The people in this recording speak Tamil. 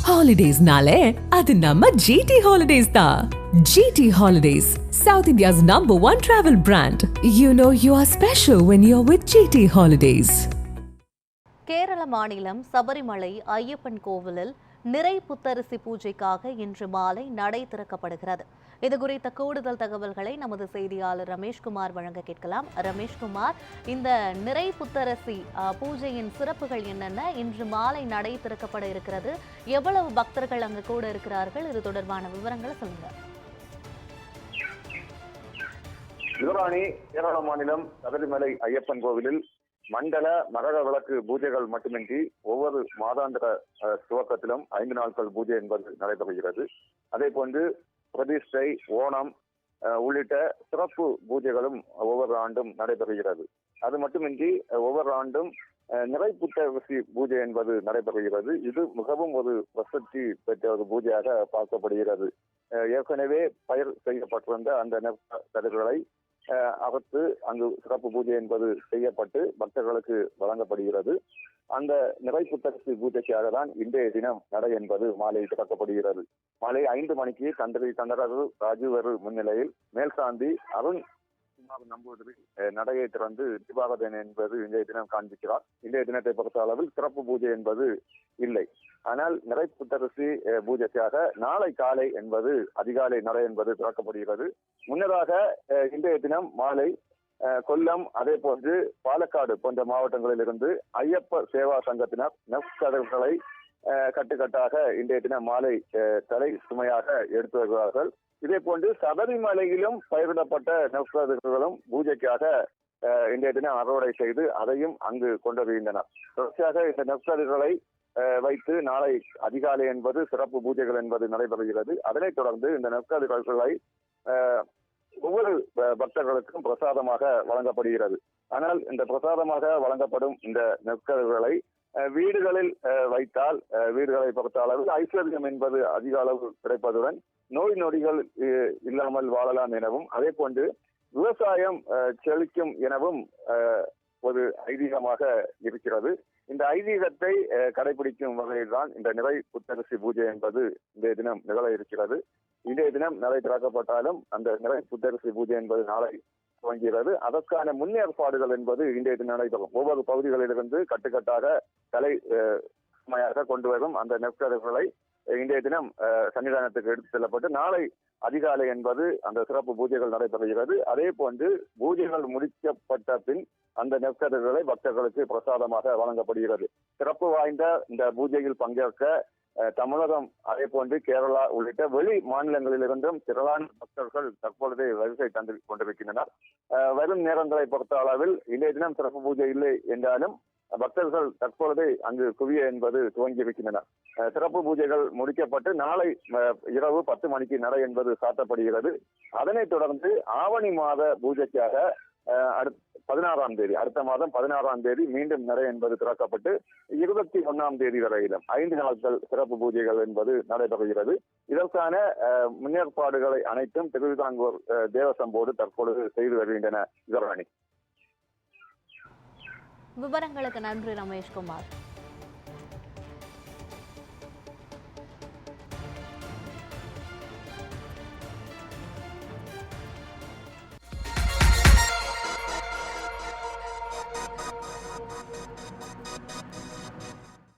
Holidays-nale, adu namma GT Holidays da. GT Holidays, South India's #1 travel brand. You know you are special when you're with GT Holidays. Kerala மாநிலம் சபரிமலை ஐயப்பன் கோவிலில் நிறை புத்தரிசி பூஜைக்காக இன்று மாலை நடை திறக்கப்படுகிறது. இது குறித்த கூடுதல் தகவல்களை நமது செய்தியாளர் ரமேஷ்குமார் வழங்க கேட்கலாம். ரமேஷ்குமார், இந்த நிறை புத்தரிசி பூஜையின் சிறப்புகள் என்னென்ன? இன்று மாலை நடை திறக்கப்பட இருக்கிறது. எவ்வளவு பக்தர்கள் அங்கு கூட இருக்கிறார்கள்? இது தொடர்பான விவரங்களை சொல்லுங்க. யுவராணி, கேரள மாநிலம் சபரிமலை ஐயப்பன் கோவிலில் மண்டல மகர விளக்கு பூஜைகள் மட்டுமின்றி ஒவ்வொரு மாதாந்திர துவக்கத்திலும் 5 நாட்கள் பூஜை என்பது நடைபெறுகிறது. அதே போன்று பிரதிஷ்டை, ஓணம் உள்ளிட்ட சிறப்பு பூஜைகளும் ஒவ்வொரு ஆண்டும் நடைபெறுகிறது. அது மட்டுமின்றி ஒவ்வொரு ஆண்டும் நிறை புத்தரிசி பூஜை என்பது நடைபெறுகிறது. இது மிகவும் ஒரு பிரசித்தி பெற்ற ஒரு பூஜையாக பார்க்கப்படுகிறது. ஏற்கனவே பயிர் செய்யப்பட்டிருந்த அந்த நெற்கதிர்களை அகத்து அங்கு சிறப்பு பூஜை என்பது செய்யப்பட்டு பக்தர்களுக்கு வழங்கப்படுகிறது. அந்த நிறை புத்தரிசி பூஜைக்காக தான் இன்றைய தினம் நடை என்பது மாலை திறக்கப்படுகிறது. மாலை 5 மணிக்கு தந்திரி தண்டரரு ராஜுவரு முன்னிலையில் மேல்சாந்தி அருண் நம்பூதிரி நடையை திறந்து தீபாராதனை என்பது இன்றைய தினம் காண்பிக்கிறார். இன்றைய தினத்தை பொறுத்த அளவில் சிறப்பு பூஜை என்பது இல்லை. ஆனால் நிறை புத்தரிசி பூஜைக்காக நாளை காலை என்பது அதிகாலை நடை என்பது திறக்கப்படுகிறது. முன்னதாக இன்றைய தினம் மாலை கொல்லம், அதே போன்று பாலக்காடு போன்ற மாவட்டங்களில் இருந்து ஐயப்ப சேவா சங்கத்தினர் நெற்கதிர்களை கட்டுக்கட்டாக இன்றைய தினம் மாலை தலை சுமையாக எடுத்து வருகிறார்கள். இதே போன்று சபரிமலையிலும் பயிரிடப்பட்ட நெற்கதிர்களும் பூஜைக்காக இன்றைய தினம் அறுவடை செய்து அதையும் அங்கு கொண்டு வருகின்றனர். தொடர்ச்சியாக இந்த நெற்கதிர்களை வைத்து நாளை அதிகாலை என்பது சிறப்பு பூஜைகள் என்பது நடைபெறுகிறது. அதனைத் தொடர்ந்து இந்த நெற்கதிர்களை ஒவ்வொரு பக்தர்களுக்கும் பிரசாதமாக வழங்கப்படுகிறது. ஆனால் இந்த பிரசாதமாக வழங்கப்படும் இந்த நெற்கதிர்களை வீடுகளில் வைத்தால் வீடுகளை பொறுத்த அளவில் ஐஸ்வர்யம் என்பது அதிக அளவு கிடைப்பதுடன் நோய் நொடிகள் இல்லாமல் வாழலாம் எனவும், அதே போன்று விவசாயம் செழிக்கும் எனவும் ஒரு ஐதீகமாக இருக்கிறது. இந்த ஐதீகத்தை கடைபிடிக்கும் வகையில் தான் இந்த நிறை புத்தரிசி பூஜை என்பது இன்றைய தினம் நிகழ இருக்கிறது. இன்றைய தினம் நடை திறக்கப்பட்டாலும் அந்த நிறை புத்தரிசி பூஜை என்பது நாளை துவங்குகிறது. அதற்கான முன்னேற்பாடுகள் என்பது இன்றைய தினம் நடைபெறும். ஒவ்வொரு பகுதிகளிலிருந்து கட்டுக்கட்டாக தலை சுமையாக கொண்டு வரும் அந்த நெற்கதிர்களை இன்றைய தினம் சன்னிதானத்துக்கு எடுத்து செல்லப்பட்டு நாளை அதிகாலை என்பது அந்த சிறப்பு பூஜைகள் நடைபெறுகிறது. அதே போன்று பூஜைகள் முடிக்கப்பட்ட பின் அந்த நெற்கதிர்களை பக்தர்களுக்கு பிரசாதமாக வழங்கப்படுகிறது. சிறப்பு வாய்ந்த இந்த பூஜையில் பங்கேற்க தமிழகம், அதே போன்று கேரளா உள்ளிட்ட வெளி மாநிலங்களிலிருந்தும் திரளான பக்தர்கள் தற்பொழுதே வருகை தந்து கொண்டிருக்கின்றனர். வரும் நேரங்களை பொறுத்த அளவில் இன்றைய தினம் சிறப்பு பூஜை இல்லை என்றாலும் பக்தர்கள் தற்பொழுதே அங்கு குவிய என்பது துவங்கியிருக்கின்றனர். சிறப்பு பூஜைகள் முடிக்கப்பட்டு நாளை இரவு 10 மணிக்கு நடை என்பது சாத்தப்படுகிறது. அதனைத் தொடர்ந்து ஆவணி மாத பூஜைக்காக 16ஆம் தேதி, அடுத்த மாதம் 16ஆம் தேதி மீண்டும் நடை என்பது திறக்கப்பட்டு 21ஆம் தேதி வரையிலும் 5 நாட்கள் சிறப்பு பூஜைகள் என்பது நடைபெறுகிறது. இதற்கான முன்னேற்பாடுகளை அனைத்தும் திருவிதாங்கூர் தேவசம் போர்டு தற்பொழுது செய்து வருகின்றன. விவரங்களுக்கு நன்றி ரமேஷ்குமார்.